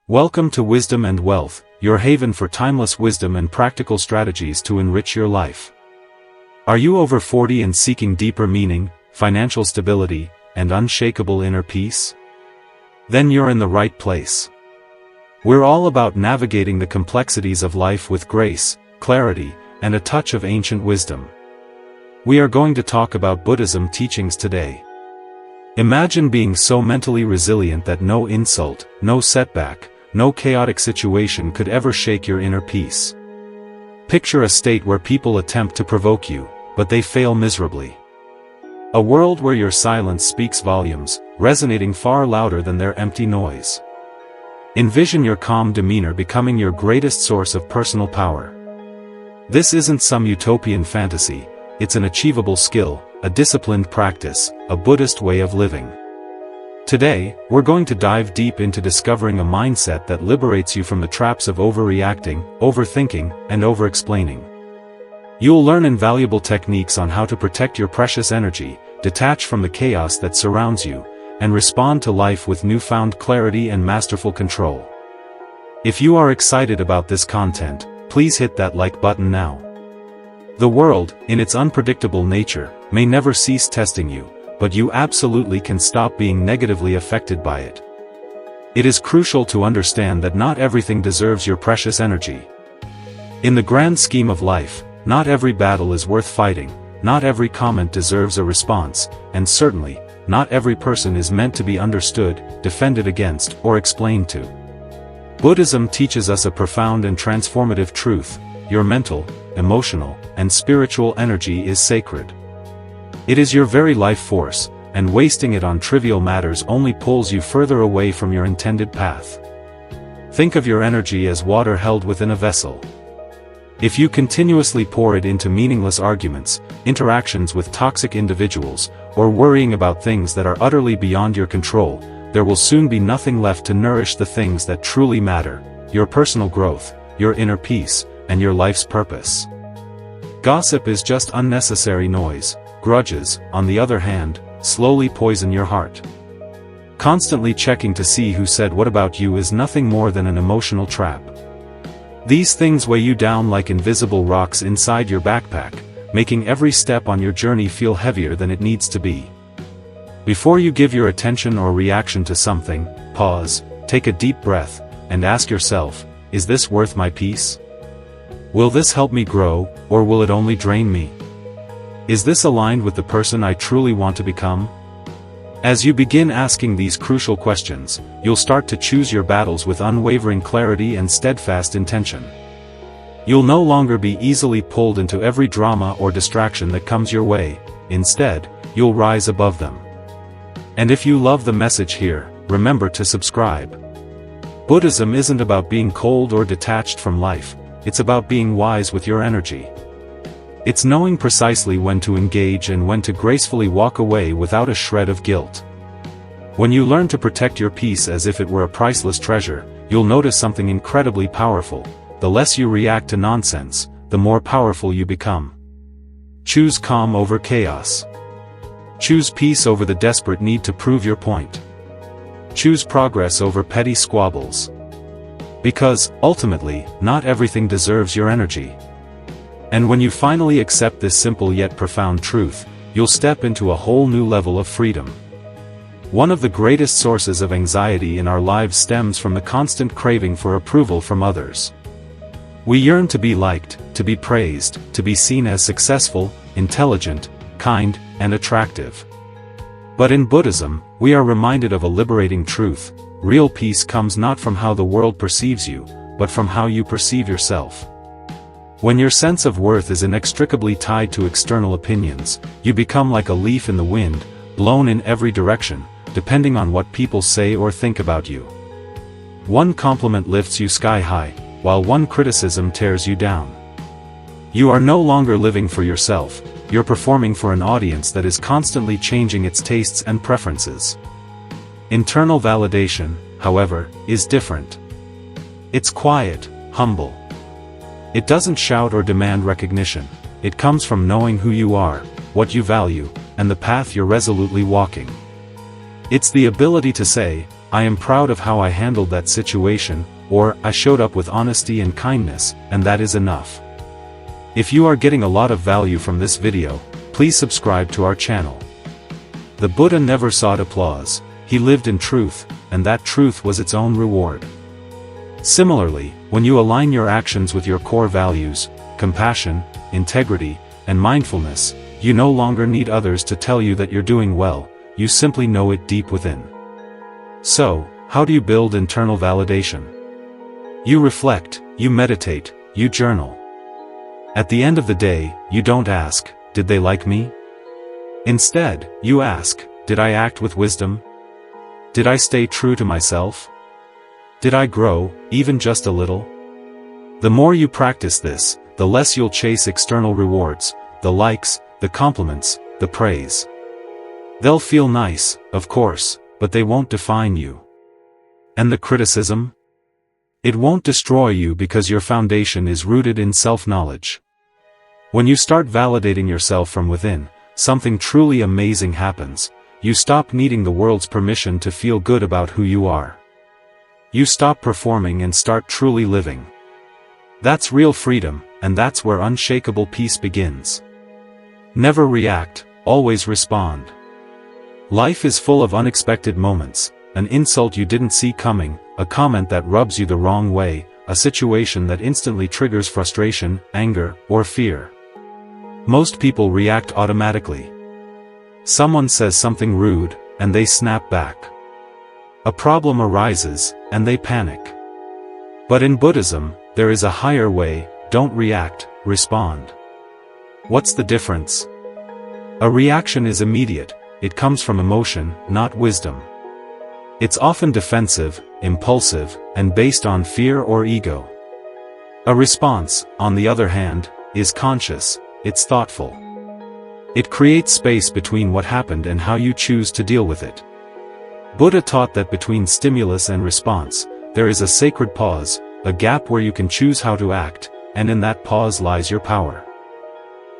Welcome to Wisdom and Wealth, your haven for timeless wisdom and practical strategies to enrich your life. Are you over 40 and seeking deeper meaning, financial stability, and unshakable inner peace? Then you're in the right place. We're all about navigating the complexities of life with grace, clarity, and a touch of ancient wisdom. We are going to talk about Buddhism teachings today. Imagine being so mentally resilient that no insult, no setback, no chaotic situation could ever shake your inner peace. Picture a state where people attempt to provoke you, but they fail miserably. A world where your silence speaks volumes, resonating far louder than their empty noise. Envision your calm demeanor becoming your greatest source of personal power. This isn't some utopian fantasy, it's an achievable skill, a disciplined practice, a Buddhist way of living. Today, we're going to dive deep into discovering a mindset that liberates you from the traps of overreacting, overthinking, and overexplaining. You'll learn invaluable techniques on how to protect your precious energy, detach from the chaos that surrounds you, and respond to life with newfound clarity and masterful control. If you are excited about this content, please hit that like button now. The world, in its unpredictable nature, may never cease testing you, but you absolutely can stop being negatively affected by it. It is crucial to understand that not everything deserves your precious energy. In the grand scheme of life, not every battle is worth fighting, not every comment deserves a response, and certainly, not every person is meant to be understood, defended against, or explained to. Buddhism teaches us a profound and transformative truth: your mental, emotional, and spiritual energy is sacred. It is your very life force, and wasting it on trivial matters only pulls you further away from your intended path. Think of your energy as water held within a vessel. If you continuously pour it into meaningless arguments, interactions with toxic individuals, or worrying about things that are utterly beyond your control, there will soon be nothing left to nourish the things that truly matter: your personal growth, your inner peace, and your life's purpose. Gossip is just unnecessary noise. Grudges, on the other hand, slowly poison your heart. Constantly checking to see who said what about you is nothing more than an emotional trap. These things weigh you down like invisible rocks inside your backpack, making every step on your journey feel heavier than it needs to be. Before you give your attention or reaction to something, pause, take a deep breath, and ask yourself, is this worth my peace? Will this help me grow, or will it only drain me? Is this aligned with the person I truly want to become? As you begin asking these crucial questions, you'll start to choose your battles with unwavering clarity and steadfast intention. You'll no longer be easily pulled into every drama or distraction that comes your way. Instead, you'll rise above them. And if you love the message here, remember to subscribe. Buddhism isn't about being cold or detached from life, it's about being wise with your energy. It's knowing precisely when to engage and when to gracefully walk away without a shred of guilt. When you learn to protect your peace as if it were a priceless treasure, you'll notice something incredibly powerful: the less you react to nonsense, the more powerful you become. Choose calm over chaos. Choose peace over the desperate need to prove your point. Choose progress over petty squabbles. Because, ultimately, not everything deserves your energy. And when you finally accept this simple yet profound truth, you'll step into a whole new level of freedom. One of the greatest sources of anxiety in our lives stems from the constant craving for approval from others. We yearn to be liked, to be praised, to be seen as successful, intelligent, kind, and attractive. But in Buddhism, we are reminded of a liberating truth: real peace comes not from how the world perceives you, but from how you perceive yourself. When your sense of worth is inextricably tied to external opinions, you become like a leaf in the wind, blown in every direction, depending on what people say or think about you. One compliment lifts you sky high, while one criticism tears you down. You are no longer living for yourself, you're performing for an audience that is constantly changing its tastes and preferences. Internal validation, however, is different. It's quiet, humble. It doesn't shout or demand recognition. It comes from knowing who you are, what you value, and the path you're resolutely walking. It's the ability to say, "I am proud of how I handled that situation," or "I showed up with honesty and kindness, and that is enough." If you are getting a lot of value from this video, please subscribe to our channel. The Buddha never sought applause, he lived in truth, and that truth was its own reward. Similarly, when you align your actions with your core values, compassion, integrity, and mindfulness, you no longer need others to tell you that you're doing well, you simply know it deep within. So, how do you build internal validation? You reflect, you meditate, you journal. At the end of the day, you don't ask, "Did they like me?" Instead, you ask, "Did I act with wisdom? Did I stay true to myself? Did I grow, even just a little?" The more you practice this, the less you'll chase external rewards, the likes, the compliments, the praise. They'll feel nice, of course, but they won't define you. And the criticism? It won't destroy you because your foundation is rooted in self-knowledge. When you start validating yourself from within, something truly amazing happens. You stop needing the world's permission to feel good about who you are. You stop performing and start truly living. That's real freedom, and that's where unshakable peace begins. Never react, always respond. Life is full of unexpected moments, an insult you didn't see coming, a comment that rubs you the wrong way, a situation that instantly triggers frustration, anger, or fear. Most people react automatically. Someone says something rude, and they snap back. A problem arises, and they panic. But in Buddhism, there is a higher way: don't react, respond. What's the difference? A reaction is immediate, it comes from emotion, not wisdom. It's often defensive, impulsive, and based on fear or ego. A response, on the other hand, is conscious, it's thoughtful. It creates space between what happened and how you choose to deal with it. Buddha taught that between stimulus and response, there is a sacred pause, a gap where you can choose how to act, and in that pause lies your power.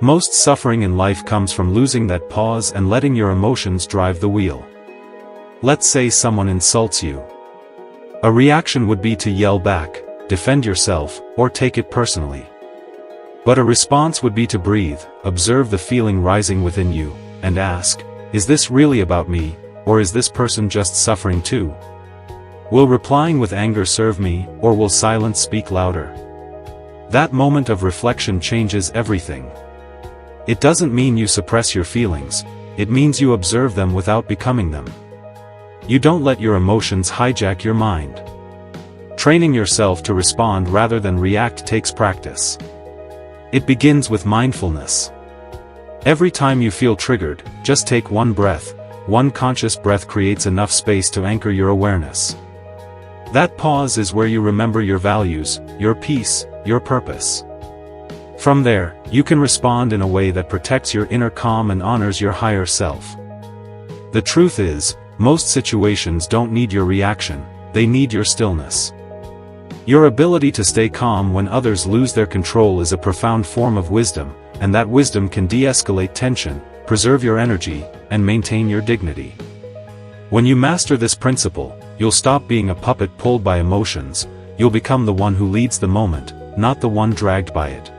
Most suffering in life comes from losing that pause and letting your emotions drive the wheel. Let's say someone insults you. A reaction would be to yell back, defend yourself, or take it personally. But a response would be to breathe, observe the feeling rising within you, and ask, "Is this really about me, or is this person just suffering too? Will replying with anger serve me, or will silence speak louder?" That moment of reflection changes everything. It doesn't mean you suppress your feelings, it means you observe them without becoming them. You don't let your emotions hijack your mind. Training yourself to respond rather than react takes practice. It begins with mindfulness. Every time you feel triggered, just take one breath. One conscious breath creates enough space to anchor your awareness. That pause is where you remember your values, your peace, your purpose. From there, you can respond in a way that protects your inner calm and honors your higher self. The truth is, most situations don't need your reaction, they need your stillness. Your ability to stay calm when others lose their control is a profound form of wisdom, and that wisdom can de-escalate tension, preserve your energy, and maintain your dignity. When you master this principle, you'll stop being a puppet pulled by emotions, you'll become the one who leads the moment, not the one dragged by it.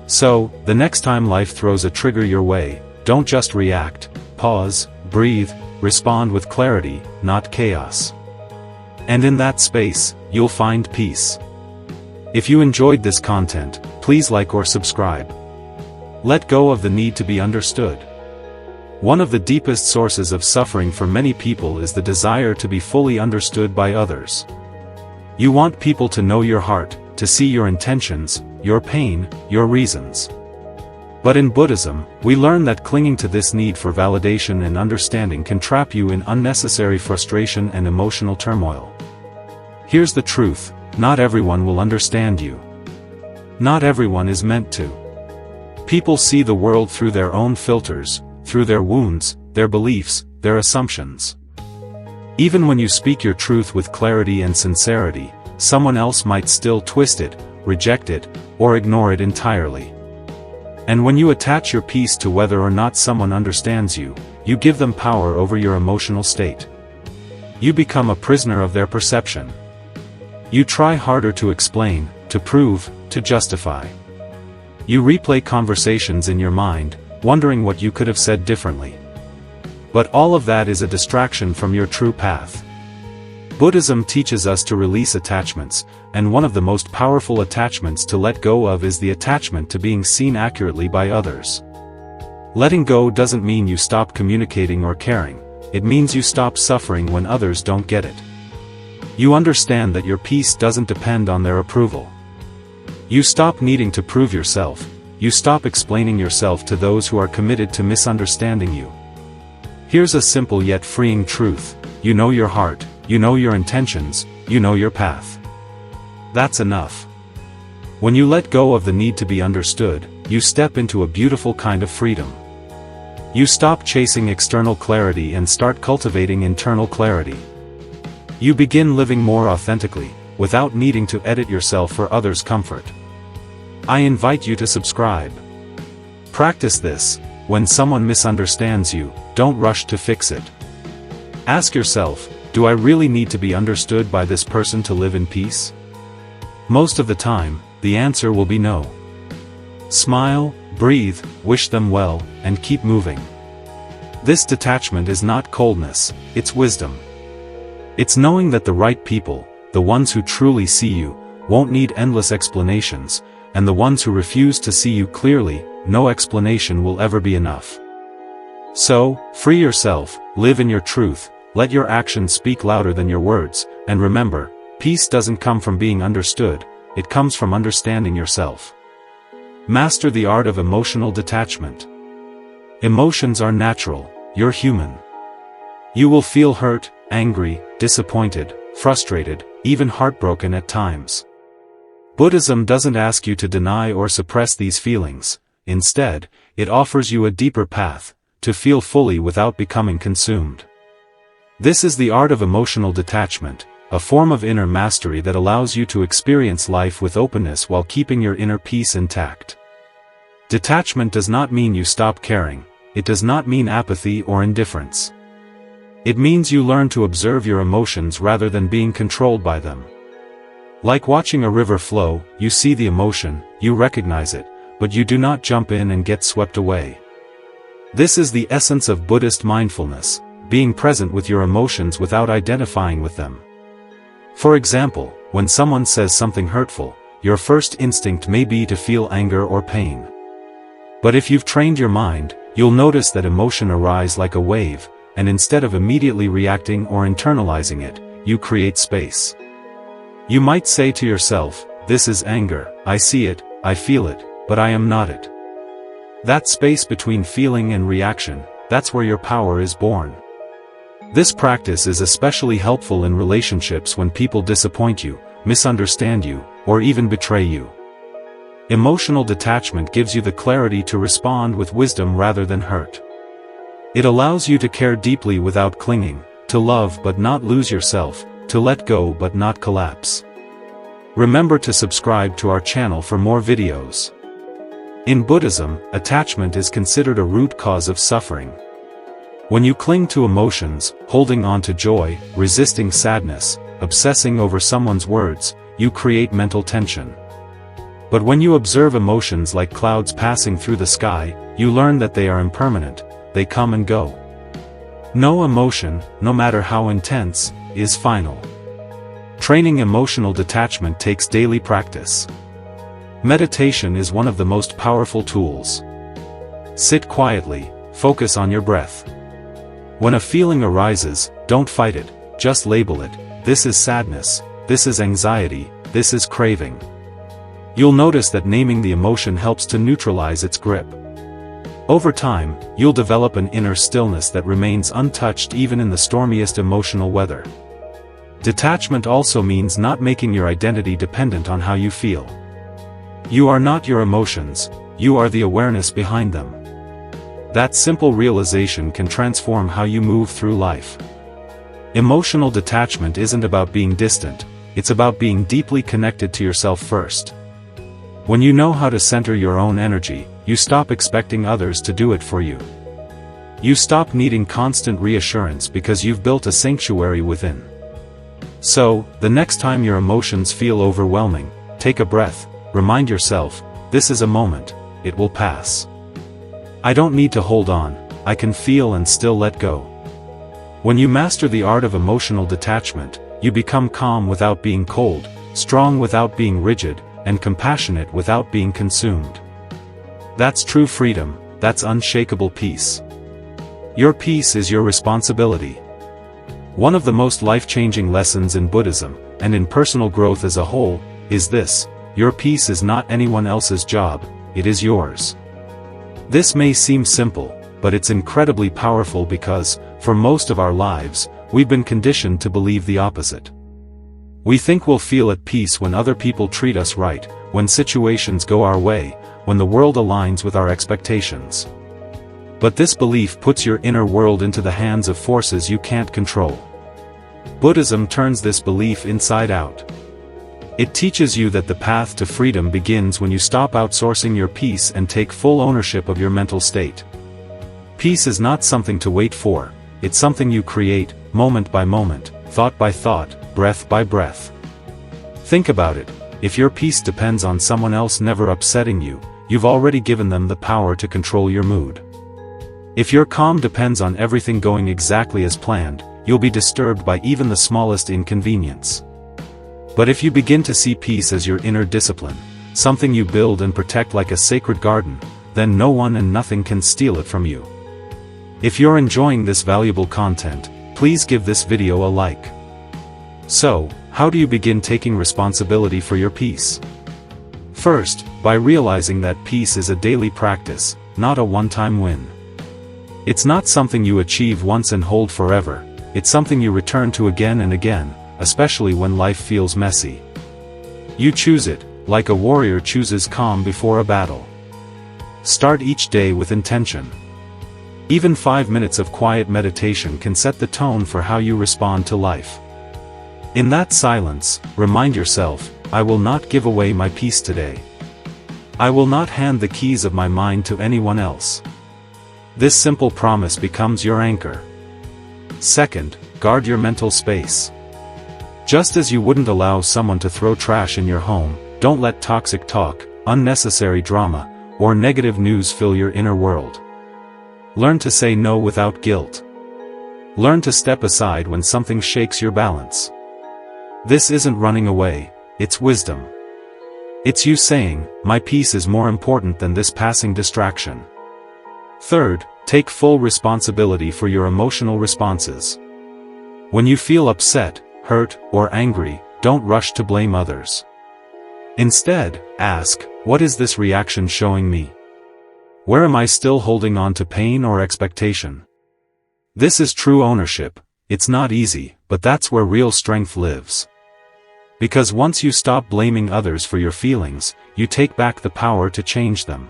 So, the next time life throws a trigger your way, don't just react, pause, breathe, respond with clarity, not chaos. And in that space, you'll find peace. If you enjoyed this content, please like or subscribe. Let go of the need to be understood. One of the deepest sources of suffering for many people is the desire to be fully understood by others. You want people to know your heart, to see your intentions, your pain, your reasons. But in Buddhism, we learn that clinging to this need for validation and understanding can trap you in unnecessary frustration and emotional turmoil. Here's the truth: not everyone will understand you. Not everyone is meant to. People see the world through their own filters, through their wounds, their beliefs, their assumptions. Even when you speak your truth with clarity and sincerity, someone else might still twist it, reject it, or ignore it entirely. And when you attach your peace to whether or not someone understands you, you give them power over your emotional state. You become a prisoner of their perception. You try harder to explain, to prove, to justify. You replay conversations in your mind, wondering what you could have said differently. But all of that is a distraction from your true path. Buddhism teaches us to release attachments, and one of the most powerful attachments to let go of is the attachment to being seen accurately by others. Letting go doesn't mean you stop communicating or caring, it means you stop suffering when others don't get it. You understand that your peace doesn't depend on their approval. You stop needing to prove yourself, you stop explaining yourself to those who are committed to misunderstanding you. Here's a simple yet freeing truth: you know your heart, you know your intentions, you know your path. That's enough. When you let go of the need to be understood, you step into a beautiful kind of freedom. You stop chasing external clarity and start cultivating internal clarity. You begin living more authentically, without needing to edit yourself for others' comfort. I invite you to subscribe. Practice this. When someone misunderstands you, don't rush to fix it. Ask yourself, do I really need to be understood by this person to live in peace? Most of the time, the answer will be no. Smile, breathe, wish them well, and keep moving. This detachment is not coldness, it's wisdom. It's knowing that the right people, the ones who truly see you, won't need endless explanations, and the ones who refuse to see you clearly, no explanation will ever be enough. So, free yourself, live in your truth, let your actions speak louder than your words, and remember, peace doesn't come from being understood, it comes from understanding yourself. Master the art of emotional detachment. Emotions are natural, you're human. You will feel hurt, angry, disappointed, frustrated, even heartbroken at times. Buddhism doesn't ask you to deny or suppress these feelings. Instead, it offers you a deeper path, to feel fully without becoming consumed. This is the art of emotional detachment, a form of inner mastery that allows you to experience life with openness while keeping your inner peace intact. Detachment does not mean you stop caring, it does not mean apathy or indifference. It means you learn to observe your emotions rather than being controlled by them. Like watching a river flow, you see the emotion, you recognize it, but you do not jump in and get swept away. This is the essence of Buddhist mindfulness, being present with your emotions without identifying with them. For example, when someone says something hurtful, your first instinct may be to feel anger or pain. But if you've trained your mind, you'll notice that emotion arises like a wave, and instead of immediately reacting or internalizing it, you create space. You might say to yourself, this is anger, I see it, I feel it, but I am not it. That space between feeling and reaction, that's where your power is born. This practice is especially helpful in relationships when people disappoint you, misunderstand you, or even betray you. Emotional detachment gives you the clarity to respond with wisdom rather than hurt. It allows you to care deeply without clinging, to love but not lose yourself, to let go but not collapse. Remember to subscribe to our channel for more videos. In Buddhism, attachment is considered a root cause of suffering. When you cling to emotions, holding on to joy, resisting sadness, obsessing over someone's words, you create mental tension. But when you observe emotions like clouds passing through the sky, you learn that they are impermanent, they come and go. No emotion, no matter how intense, is final. Training emotional detachment takes daily practice. Meditation is one of the most powerful tools. Sit quietly, focus on your breath. When a feeling arises, don't fight it, just label it. This is sadness, this is anxiety, this is craving. You'll notice that naming the emotion helps to neutralize its grip. Over time, you'll develop an inner stillness that remains untouched even in the stormiest emotional weather. Detachment also means not making your identity dependent on how you feel. You are not your emotions, you are the awareness behind them. That simple realization can transform how you move through life. Emotional detachment isn't about being distant, it's about being deeply connected to yourself first. When you know how to center your own energy, you stop expecting others to do it for you. You stop needing constant reassurance because you've built a sanctuary within. So, the next time your emotions feel overwhelming, take a breath, remind yourself, this is a moment, it will pass. I don't need to hold on, I can feel and still let go. When you master the art of emotional detachment, you become calm without being cold, strong without being rigid, and compassionate without being consumed. That's true freedom, that's unshakable peace. Your peace is your responsibility. One of the most life-changing lessons in Buddhism, and in personal growth as a whole, is this: your peace is not anyone else's job, it is yours. This may seem simple, but it's incredibly powerful because, for most of our lives, we've been conditioned to believe the opposite. We think we'll feel at peace when other people treat us right, when situations go our way, when the world aligns with our expectations. But this belief puts your inner world into the hands of forces you can't control. Buddhism turns this belief inside out. It teaches you that the path to freedom begins when you stop outsourcing your peace and take full ownership of your mental state. Peace is not something to wait for, it's something you create, moment by moment, thought by thought, breath by breath. Think about it, if your peace depends on someone else never upsetting you, you've already given them the power to control your mood. If your calm depends on everything going exactly as planned, you'll be disturbed by even the smallest inconvenience. But if you begin to see peace as your inner discipline, something you build and protect like a sacred garden, then no one and nothing can steal it from you. If you're enjoying this valuable content, please give this video a like. So, how do you begin taking responsibility for your peace? First, by realizing that peace is a daily practice, not a one-time win. It's not something you achieve once and hold forever, it's something you return to again and again, especially when life feels messy. You choose it, like a warrior chooses calm before a battle. Start each day with intention. Even 5 minutes of quiet meditation can set the tone for how you respond to life. In that silence, remind yourself, I will not give away my peace today. I will not hand the keys of my mind to anyone else. This simple promise becomes your anchor. Second, guard your mental space. Just as you wouldn't allow someone to throw trash in your home, don't let toxic talk, unnecessary drama, or negative news fill your inner world. Learn to say no without guilt. Learn to step aside when something shakes your balance. This isn't running away, it's wisdom. It's you saying, my peace is more important than this passing distraction. Third, take full responsibility for your emotional responses. When you feel upset, hurt, or angry, don't rush to blame others. Instead, ask, what is this reaction showing me? Where am I still holding on to pain or expectation? This is true ownership. It's not easy, but that's where real strength lives. Because once you stop blaming others for your feelings, you take back the power to change them.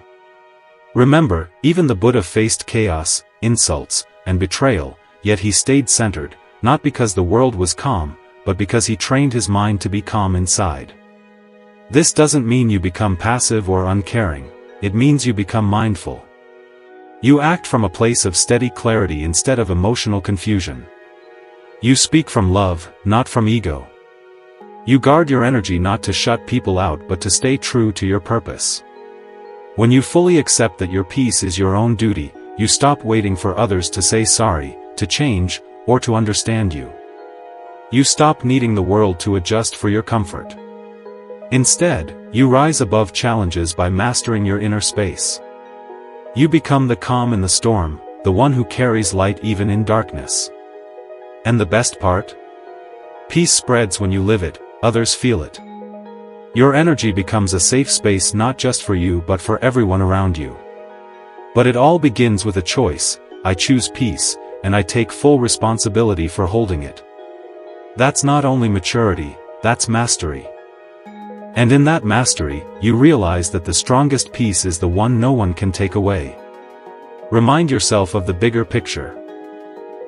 Remember, even the Buddha faced chaos, insults, and betrayal, yet he stayed centered, not because the world was calm, but because he trained his mind to be calm inside. This doesn't mean you become passive or uncaring, it means you become mindful. You act from a place of steady clarity instead of emotional confusion. You speak from love, not from ego. You guard your energy not to shut people out but to stay true to your purpose. When you fully accept that your peace is your own duty, you stop waiting for others to say sorry, to change, or to understand you. You stop needing the world to adjust for your comfort. Instead, you rise above challenges by mastering your inner space. You become the calm in the storm, the one who carries light even in darkness. And the best part? Peace spreads when you live it, others feel it. Your energy becomes a safe space not just for you but for everyone around you. But it all begins with a choice. I choose peace, and I take full responsibility for holding it. That's not only maturity, that's mastery. And in that mastery, you realize that the strongest peace is the one no one can take away. Remind yourself of the bigger picture.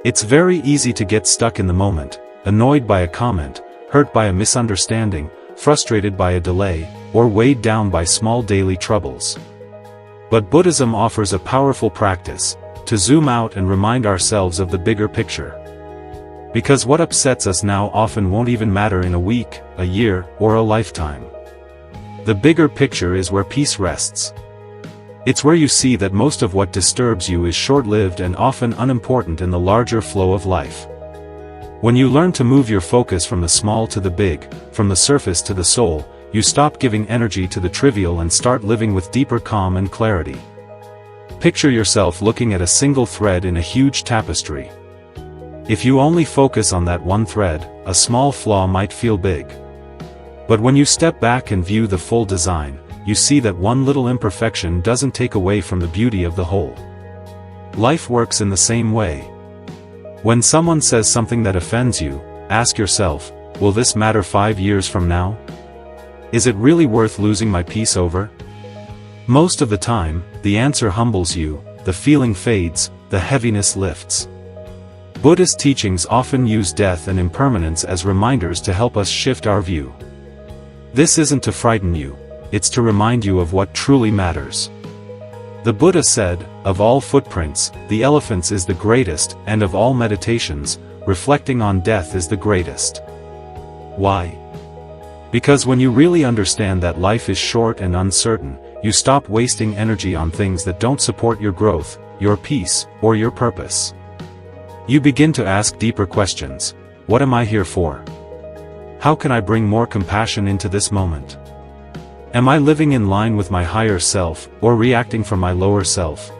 It's very easy to get stuck in the moment, annoyed by a comment, hurt by a misunderstanding, frustrated by a delay, or weighed down by small daily troubles. But Buddhism offers a powerful practice, to zoom out and remind ourselves of the bigger picture. Because what upsets us now often won't even matter in a week, a year, or a lifetime. The bigger picture is where peace rests. It's where you see that most of what disturbs you is short-lived and often unimportant in the larger flow of life. When you learn to move your focus from the small to the big, from the surface to the soul, you stop giving energy to the trivial and start living with deeper calm and clarity. Picture yourself looking at a single thread in a huge tapestry. If you only focus on that one thread, a small flaw might feel big. But when you step back and view the full design, you see that one little imperfection doesn't take away from the beauty of the whole. Life works in the same way. When someone says something that offends you, ask yourself, will this matter 5 years from now? Is it really worth losing my peace over? Most of the time, the answer humbles you, the feeling fades, the heaviness lifts. Buddhist teachings often use death and impermanence as reminders to help us shift our view. This isn't to frighten you, it's to remind you of what truly matters. The Buddha said, of all footprints, the elephant's is the greatest, and of all meditations, reflecting on death is the greatest. Why? Because when you really understand that life is short and uncertain, you stop wasting energy on things that don't support your growth, your peace, or your purpose. You begin to ask deeper questions. What am I here for? How can I bring more compassion into this moment? Am I living in line with my higher self, or reacting from my lower self?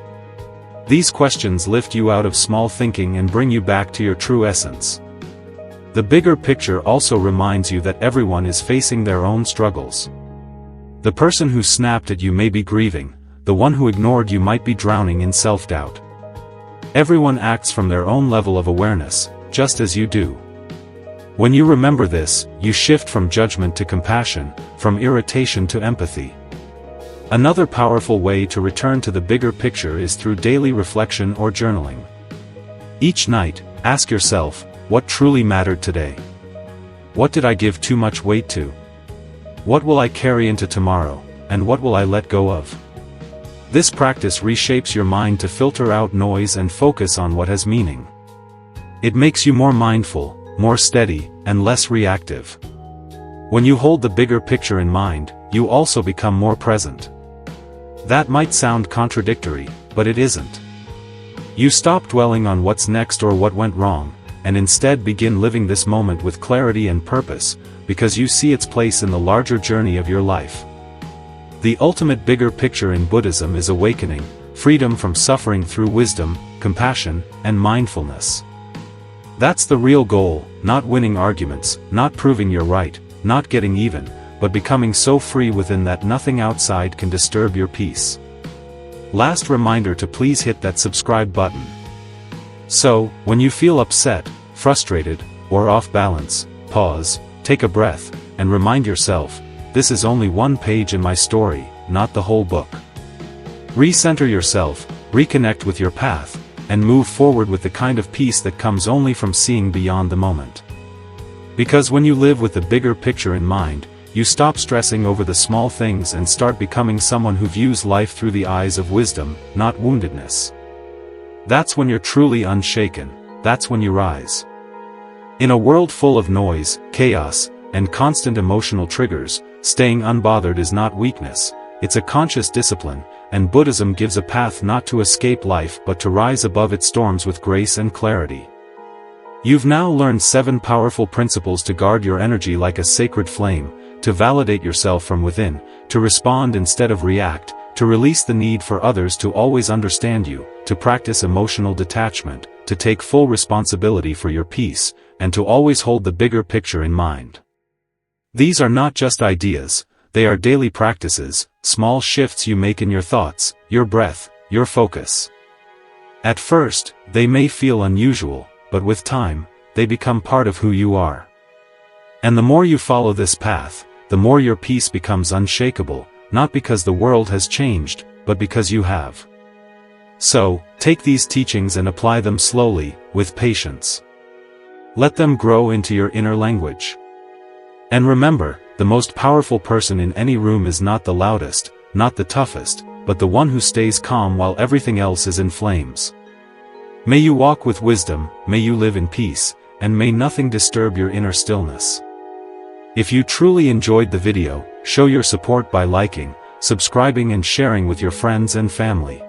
These questions lift you out of small thinking and bring you back to your true essence. The bigger picture also reminds you that everyone is facing their own struggles. The person who snapped at you may be grieving, the one who ignored you might be drowning in self-doubt. Everyone acts from their own level of awareness, just as you do. When you remember this, you shift from judgment to compassion, from irritation to empathy. Another powerful way to return to the bigger picture is through daily reflection or journaling. Each night, ask yourself, what truly mattered today? What did I give too much weight to? What will I carry into tomorrow, and what will I let go of? This practice reshapes your mind to filter out noise and focus on what has meaning. It makes you more mindful, more steady, and less reactive. When you hold the bigger picture in mind, you also become more present. That might sound contradictory, but it isn't. You stop dwelling on what's next or what went wrong, and instead begin living this moment with clarity and purpose, because you see its place in the larger journey of your life. The ultimate bigger picture in Buddhism is awakening, freedom from suffering through wisdom, compassion, and mindfulness. That's the real goal, not winning arguments, not proving you're right, not getting even, but becoming so free within that nothing outside can disturb your peace. Last reminder to please hit that subscribe button. So, when you feel upset, frustrated, or off balance, pause, take a breath, and remind yourself, this is only one page in my story, not the whole book. Recenter yourself, reconnect with your path, and move forward with the kind of peace that comes only from seeing beyond the moment. Because when you live with the bigger picture in mind, you stop stressing over the small things and start becoming someone who views life through the eyes of wisdom, not woundedness. That's when you're truly unshaken, that's when you rise. In a world full of noise, chaos, and constant emotional triggers, staying unbothered is not weakness, it's a conscious discipline, and Buddhism gives a path not to escape life but to rise above its storms with grace and clarity. You've now learned 7 powerful principles to guard your energy like a sacred flame, to validate yourself from within, to respond instead of react, to release the need for others to always understand you, to practice emotional detachment, to take full responsibility for your peace, and to always hold the bigger picture in mind. These are not just ideas, they are daily practices, small shifts you make in your thoughts, your breath, your focus. At first, they may feel unusual, but with time, they become part of who you are. And the more you follow this path, the more your peace becomes unshakable, not because the world has changed, but because you have. So, take these teachings and apply them slowly, with patience. Let them grow into your inner language. And remember, the most powerful person in any room is not the loudest, not the toughest, but the one who stays calm while everything else is in flames. May you walk with wisdom, may you live in peace, and may nothing disturb your inner stillness. If you truly enjoyed the video, show your support by liking, subscribing and sharing with your friends and family.